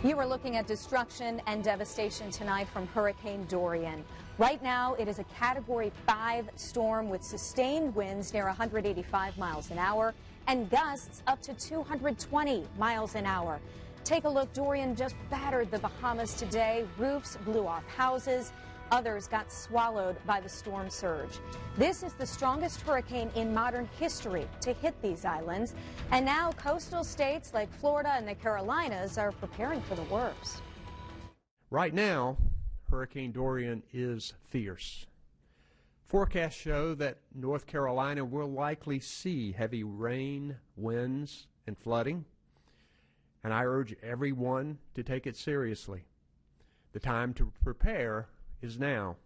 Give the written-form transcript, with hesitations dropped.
You are looking at destruction and devastation tonight from Hurricane Dorian. Right now, it is a Category 5 storm with sustained winds near 185 miles an hour and gusts up to 220 miles an hour. Take a look. Dorian just battered the Bahamas today. Roofs blew off houses. Others got swallowed by the storm surge. This is the strongest hurricane in modern history to hit these islands. And now coastal states like Florida and the Carolinas are preparing for the worst. Right now, Hurricane Dorian is fierce. Forecasts show that North Carolina will likely see heavy rain, winds, and flooding. And I urge everyone to take it seriously. The time to prepare is now.